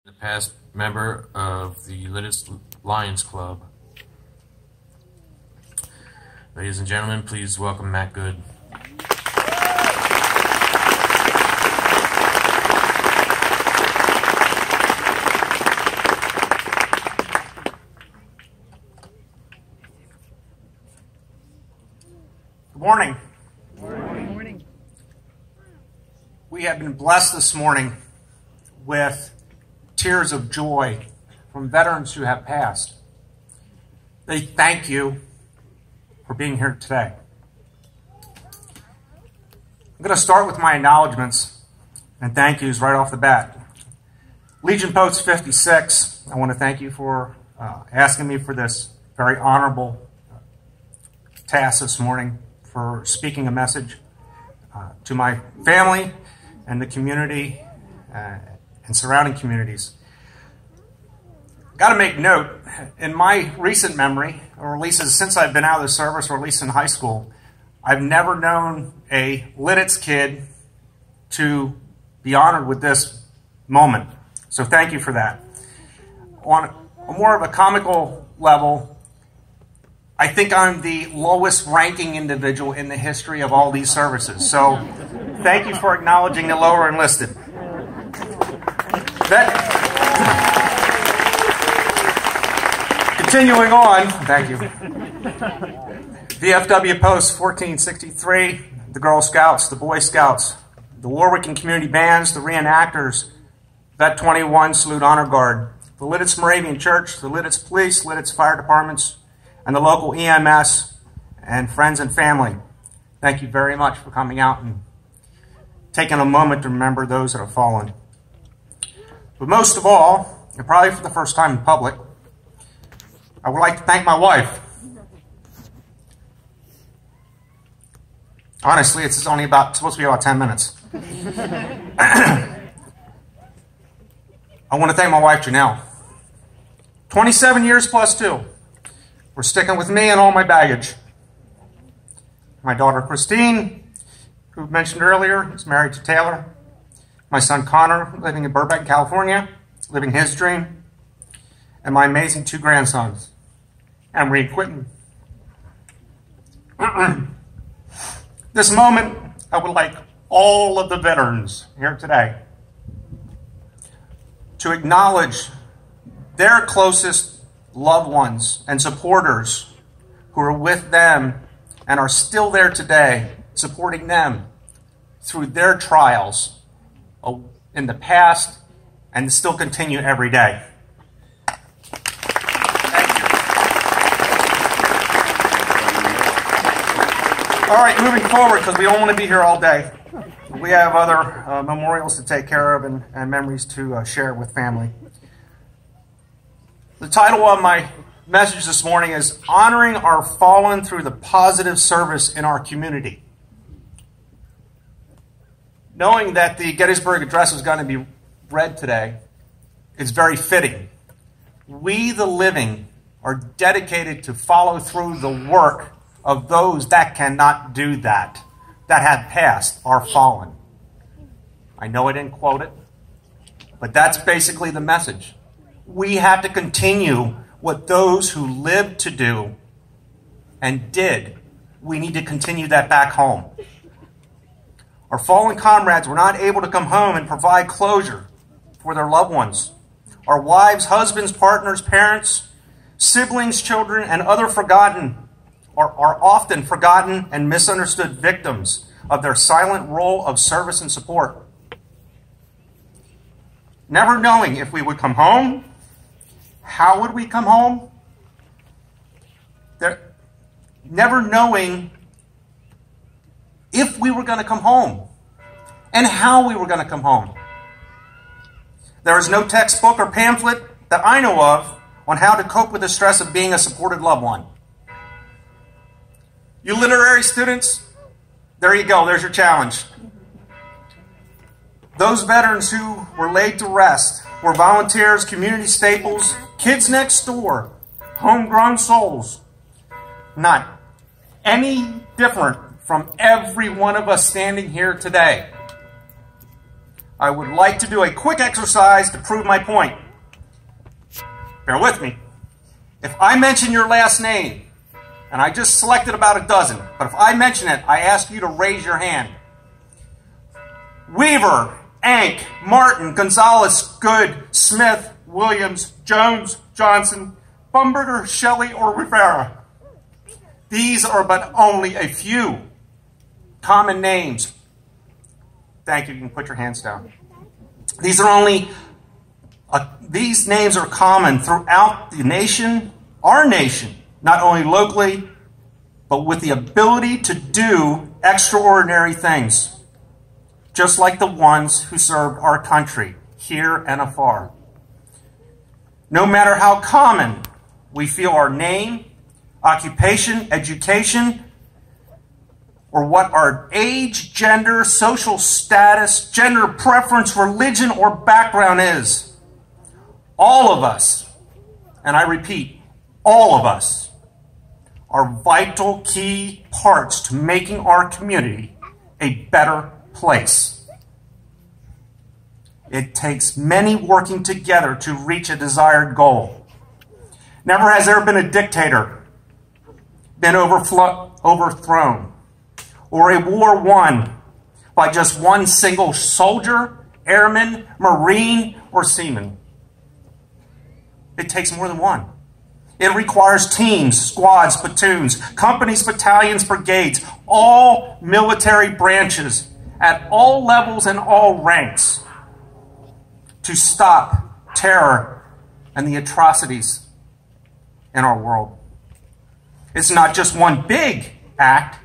The past member of the Lititz Lions Club. Ladies and gentlemen, please welcome Matt Good. Good morning. Good morning. We have been blessed this morning with tears of joy from veterans who have passed. They thank you for being here today. I'm going to start with my acknowledgments and thank yous right off the bat. Legion Post 56, I want to thank you for asking me for this very honorable task this morning, for speaking a message to my family and the community and surrounding communities. Got to make note, in my recent memory, or at least since I've been out of the service, or at least in high school, I've never known a Lititz kid to be honored with this moment. So thank you for that. On a more of a comical level, I think I'm the lowest ranking individual in the history of all these services. So thank you for acknowledging the lower enlisted. Continuing on, thank you. VFW Post 1463, the Girl Scouts, the Boy Scouts, the Warwick and Community Bands, the Reenactors, Vet 21, Salute Honor Guard, the Lititz Moravian Church, the Lititz Police, Lititz Fire Departments, and the local EMS and friends and family. Thank you very much for coming out and taking a moment to remember those that have fallen. But most of all, and probably for the first time in public, I would like to thank my wife. Honestly, it's only supposed to be about 10 minutes. I want to thank my wife, Janelle. 27 years plus 2. We're sticking with me and all my baggage. My daughter, Christine, who mentioned earlier, is married to Taylor. My son, Connor, living in Burbank, California, living his dream. And my amazing 2 grandsons, Emery and Quentin. This moment, I would like all of the veterans here today to acknowledge their closest loved ones and supporters who are with them and are still there today, supporting them through their trials in the past and still continue every day. All right, moving forward, because we don't want to be here all day. We have other memorials to take care of and memories to share with family. The title of my message this morning is Honoring Our Fallen Through the Positive Service in Our Community. Knowing that the Gettysburg Address is going to be read today, it's very fitting. We, the living, are dedicated to follow through the work of those that cannot do that have passed, are fallen. I know I didn't quote it, but that's basically the message. We have to continue what those who lived to do and did. We need to continue that back home. Our fallen comrades were not able to come home and provide closure for their loved ones. Our wives, husbands, partners, parents, siblings, children, and other are often forgotten and misunderstood victims of their silent role of service and support. Never knowing if we would come home, how would we come home? Never knowing if we were going to come home and how we were going to come home. There is no textbook or pamphlet that I know of on how to cope with the stress of being a supported loved one. You literary students, there you go, there's your challenge. Those veterans who were laid to rest were volunteers, community staples, kids next door, homegrown souls. Not any different from every one of us standing here today. I would like to do a quick exercise to prove my point. Bear with me. If I mention your last name, and I just selected about a dozen, but if I mention it, I ask you to raise your hand. Weaver, Ank, Martin, Gonzalez, Good, Smith, Williams, Jones, Johnson, Bumberger, Shelley, or Rivera. These are but only a few common names. Thank you. You can put your hands down. These names are common throughout the nation, our nation, not only locally, but with the ability to do extraordinary things, just like the ones who served our country here and afar. No matter how common we feel our name, occupation, education, or what our age, gender, social status, gender preference, religion, or background is, all of us, and I repeat, all of us, are vital key parts to making our community a better place. It takes many working together to reach a desired goal. Never has there been a dictator been overthrown, or a war won by just one single soldier, airman, marine, or seaman. It takes more than one. It requires teams, squads, platoons, companies, battalions, brigades, all military branches at all levels and all ranks to stop terror and the atrocities in our world. It's not just one big act,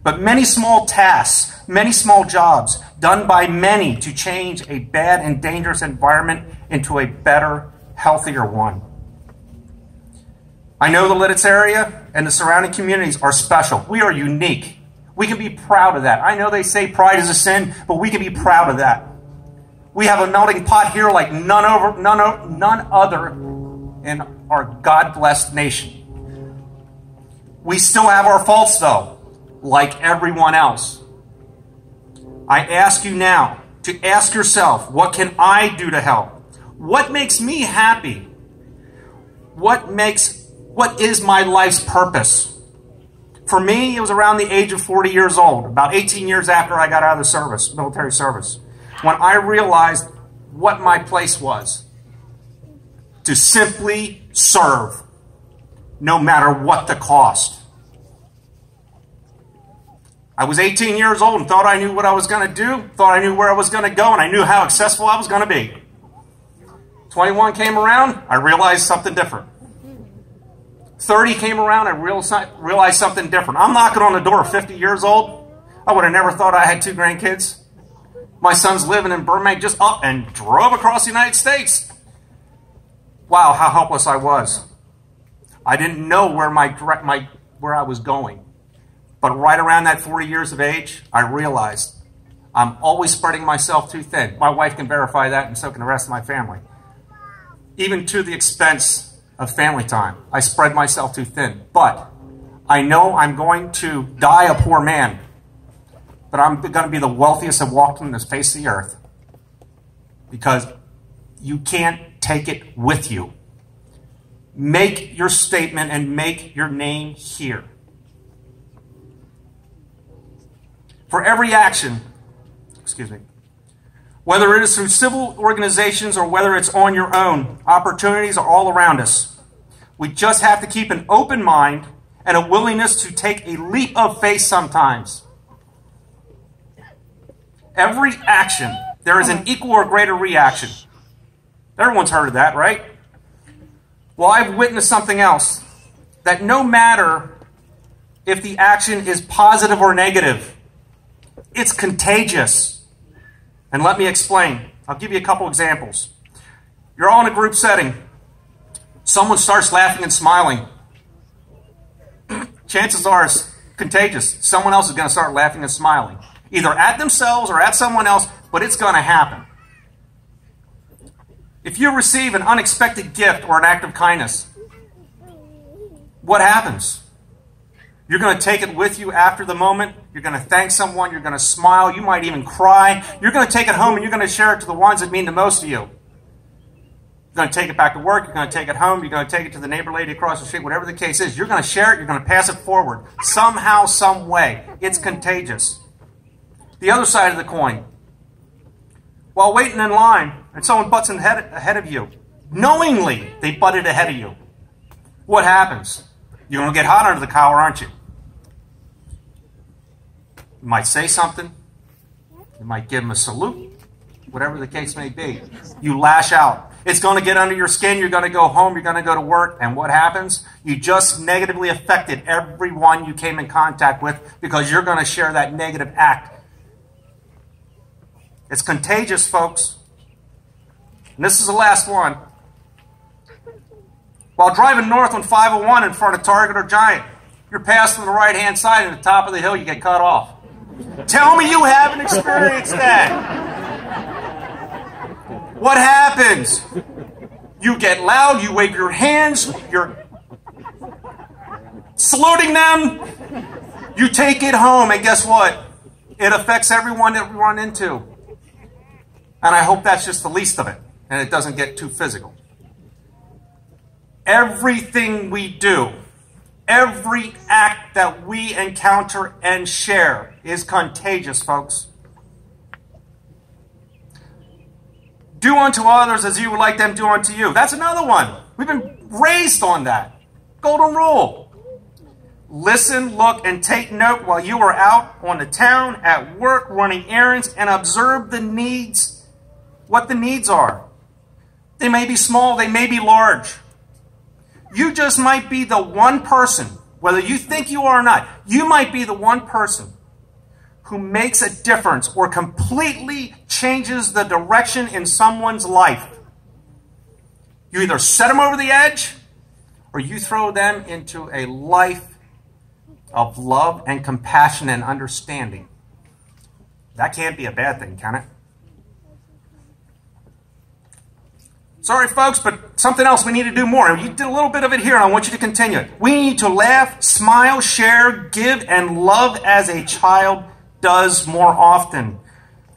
but many small tasks, many small jobs done by many to change a bad and dangerous environment into a better, healthier one. I know the Lititz area and the surrounding communities are special. We are unique. We can be proud of that. I know they say pride is a sin, but we can be proud of that. We have a melting pot here like none other in our God-blessed nation. We still have our faults, though, like everyone else. I ask you now to ask yourself, what can I do to help? What makes me happy? What is my life's purpose? For me, it was around the age of 40 years old, about 18 years after I got out of the service, military service, when I realized what my place was: to simply serve, no matter what the cost. I was 18 years old and thought I knew what I was going to do, thought I knew where I was going to go, and I knew how successful I was going to be. 21 came around, I realized something different. 30 came around, I realized something different. I'm knocking on the door of 50 years old. I would have never thought I had 2 grandkids. My son's living in Burbank, just up and drove across the United States. Wow, how helpless I was. I didn't know where I was going. But right around that 40 years of age, I realized I'm always spreading myself too thin. My wife can verify that, and so can the rest of my family. Even to the expense of family time, I spread myself too thin. But I know I'm going to die a poor man, but I'm going to be the wealthiest of walking this face of the earth, because you can't take it with you. Make your statement and make your name here. For every action, whether it is through civil organizations or whether it's on your own, opportunities are all around us. We just have to keep an open mind and a willingness to take a leap of faith sometimes. Every action, there is an equal or greater reaction. Everyone's heard of that, right? Well, I've witnessed something else, that no matter if the action is positive or negative, it's contagious. And let me explain. I'll give you a couple examples. You're all in a group setting. Someone starts laughing and smiling. Chances are it's contagious. Someone else is going to start laughing and smiling, either at themselves or at someone else, but it's going to happen. If you receive an unexpected gift or an act of kindness, what happens? You're going to take it with you after the moment You're going to thank someone. You're going to smile. You might even cry. You're going to take it home and you're going to share it to the ones that mean the most to you. You're going to take it back to work. You're going to take it home. You're going to take it to the neighbor lady across the street. Whatever the case is, you're going to share it. You're going to pass it forward somehow, some way. It's contagious. The other side of the coin. While waiting in line and someone butts in ahead of you, knowingly they butted ahead of you, what happens? You're going to get hot under the collar, aren't you? You might say something. You might give them a salute. Whatever the case may be. You lash out. It's going to get under your skin. You're going to go home. You're going to go to work. And what happens? You just negatively affected everyone you came in contact with because you're going to share that negative act. It's contagious, folks. And this is the last one. While driving north on 501 in front of Target or Giant, you're passing to the right-hand side and at the top of the hill, you get cut off. Tell me you haven't experienced that. What happens? You get loud, you wave your hands, you're saluting them, you take it home, and guess what? It affects everyone that we run into. And I hope that's just the least of it, and it doesn't get too physical. Everything we do, every act that we encounter and share is contagious, folks. Do unto others as you would like them to do unto you. That's another one. We've been raised on that. Golden rule. Listen, look, and take note while you are out on the town, at work, running errands, and observe the needs, what the needs are. They may be small, they may be large. You just might be the one person, whether you think you are or not, you might be the one person who makes a difference or completely changes the direction in someone's life. You either set them over the edge or you throw them into a life of love and compassion and understanding. That can't be a bad thing, can it? Sorry, folks, but something else we need to do more. You did a little bit of it here, and I want you to continue it. We need to laugh, smile, share, give, and love as a child does more often.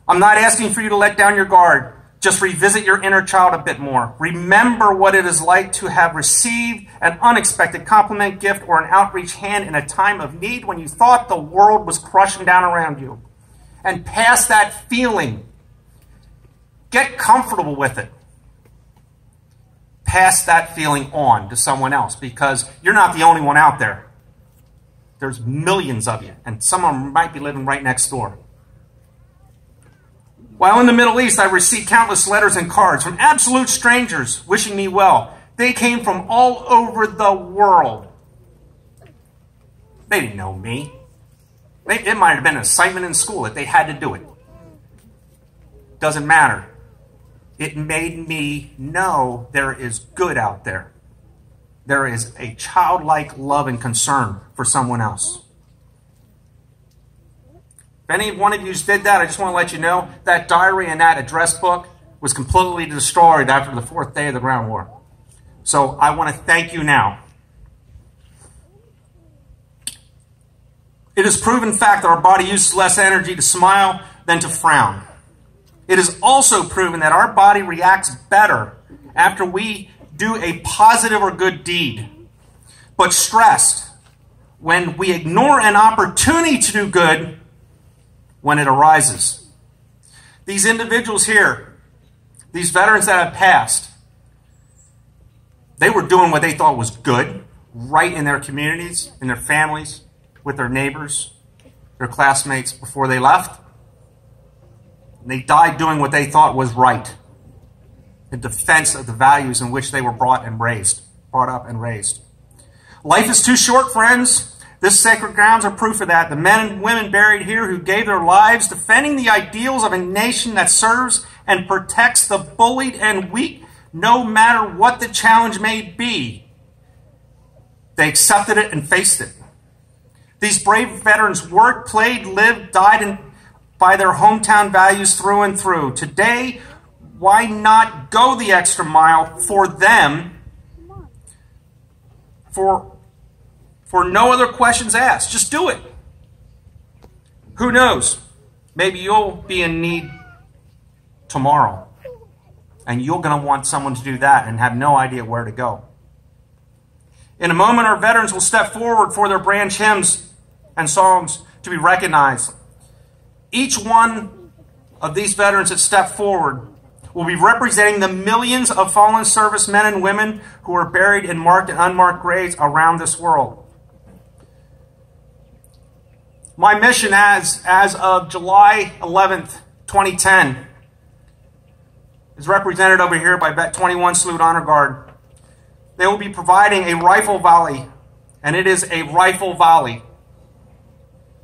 I'm not asking for you to let down your guard. Just revisit your inner child a bit more. Remember what it is like to have received an unexpected compliment, gift, or an outreach hand in a time of need when you thought the world was crushing down around you. And pass that feeling. Get comfortable with it. Pass that feeling on to someone else because you're not the only one out there. There's millions of you, and some of them might be living right next door. While in the Middle East, I received countless letters and cards from absolute strangers wishing me well. They came from all over the world. They didn't know me. It might have been an assignment in school that they had to do it. Doesn't matter. It made me know there is good out there. There is a childlike love and concern for someone else. If any one of you did that, I just want to let you know that diary and that address book was completely destroyed after the 4th day of the Ground War. So I want to thank you now. It is proven fact that our body uses less energy to smile than to frown. It is also proven that our body reacts better after we do a positive or good deed, but stressed when we ignore an opportunity to do good when it arises. These individuals here, these veterans that have passed, they were doing what they thought was good right in their communities, in their families, with their neighbors, their classmates before they left. And they died doing what they thought was right in defense of the values in which they were brought up and raised. Life is too short, friends. This sacred grounds are proof of that. The men and women buried here who gave their lives defending the ideals of a nation that serves and protects the bullied and weak, no matter what the challenge may be. They accepted it and faced it. These brave veterans worked, played, lived, died by their hometown values through and through. Today, why not go the extra mile for them? For no other questions asked. Just do it. Who knows? Maybe you'll be in need tomorrow, and you're going to want someone to do that and have no idea where to go. In a moment, our veterans will step forward for their branch hymns and songs to be recognized. Each one of these veterans that step forward will be representing the millions of fallen servicemen and women who are buried in marked and unmarked graves around this world. My mission as of July 11th, 2010, is represented over here by Bet 21 Salute Honor Guard. They will be providing a rifle volley, and it is a rifle volley,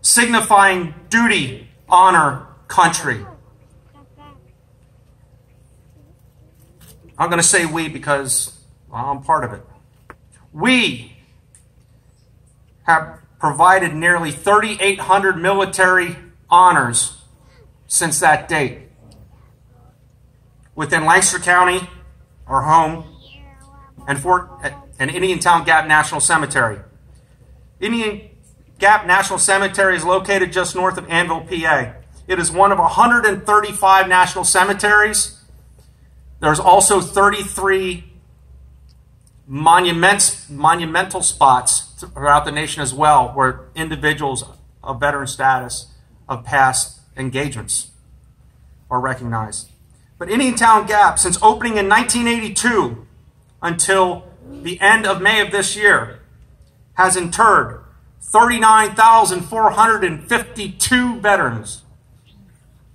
signifying duty, honor, country. I'm going to say we because I'm part of it. We have provided nearly 3,800 military honors since that date. Within Lancaster County, our home, and Indian Town Gap National Cemetery. Indian Gap National Cemetery is located just north of Annville, PA. It is one of 135 national cemeteries. There's also 33 monumental spots throughout the nation as well, where individuals of veteran status of past engagements are recognized. But Indian Town Gap, since opening in 1982 until the end of May of this year, has interred 39,452 veterans,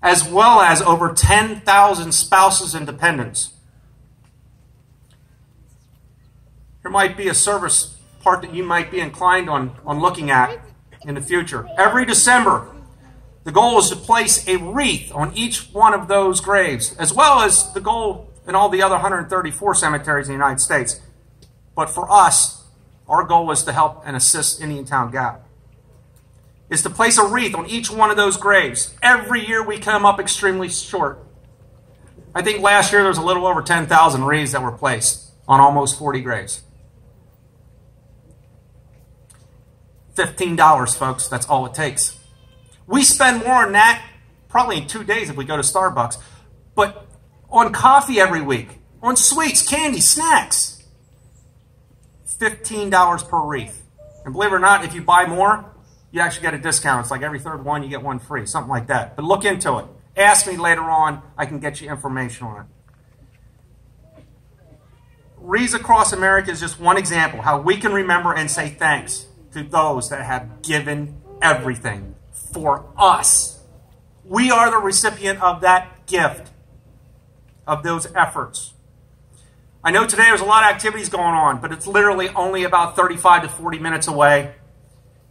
as well as over 10,000 spouses and dependents. There might be a service part that you might be inclined on looking at in the future. Every December, the goal is to place a wreath on each one of those graves, as well as the goal in all the other 134 cemeteries in the United States. But for us, our goal is to help and assist Indian Town Gap, is to place a wreath on each one of those graves. Every year we come up extremely short. I think last year there was a little over 10,000 wreaths that were placed on almost 40 graves. $15, folks, that's all it takes. We spend more than that, probably in 2 days if we go to Starbucks, but on coffee every week, on sweets, candy, snacks. $15 per wreath. And believe it or not, if you buy more, you actually get a discount. It's like every third one, you get one free, something like that. But look into it. Ask me later on. I can get you information on it. Wreaths Across America is just one example how we can remember and say thanks to those that have given everything for us. We are the recipient of that gift, of those efforts. I know today there's a lot of activities going on, but it's literally only about 35 to 40 minutes away.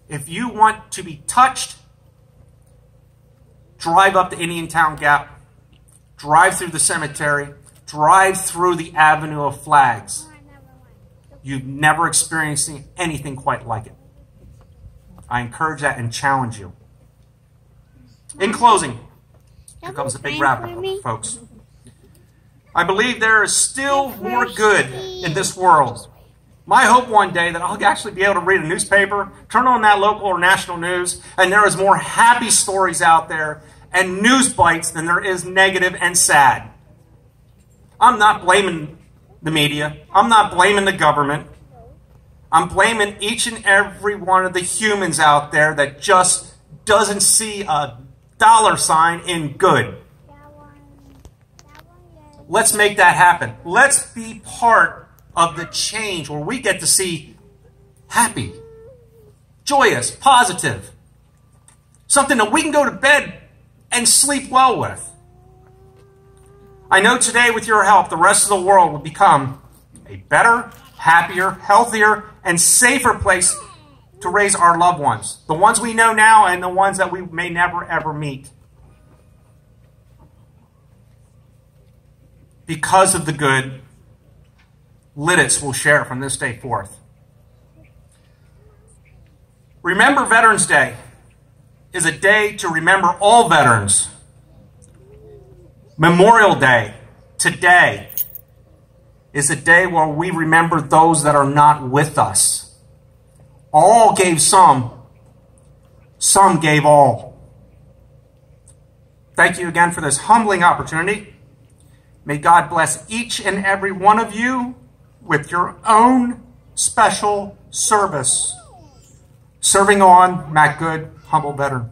If you want to be touched, drive up to Indian Town Gap, drive through the cemetery, drive through the Avenue of Flags. You've never experienced anything quite like it. I encourage that and challenge you. In closing, here comes a big wrap-up, folks. I believe there is still more good in this world. My hope one day that I'll actually be able to read a newspaper, turn on that local or national news, and there is more happy stories out there and news bites than there is negative and sad. I'm not blaming the media. I'm not blaming the government. I'm blaming each and every one of the humans out there that just doesn't see a dollar sign in good. Let's make that happen. Let's be part of the change where we get to see happy, joyous, positive. Something that we can go to bed and sleep well with. I know today with your help, the rest of the world will become a better, happier, healthier, and safer place to raise our loved ones. The ones we know now and the ones that we may never ever meet. Because of the good, lititz will share from this day forth. Remember Veterans Day is a day to remember all veterans. Memorial Day, today, is a day where we remember those that are not with us. All gave some gave all. Thank you again for this humbling opportunity. May God bless each and every one of you with your own special service. Serving on, Matt Good, humble veteran.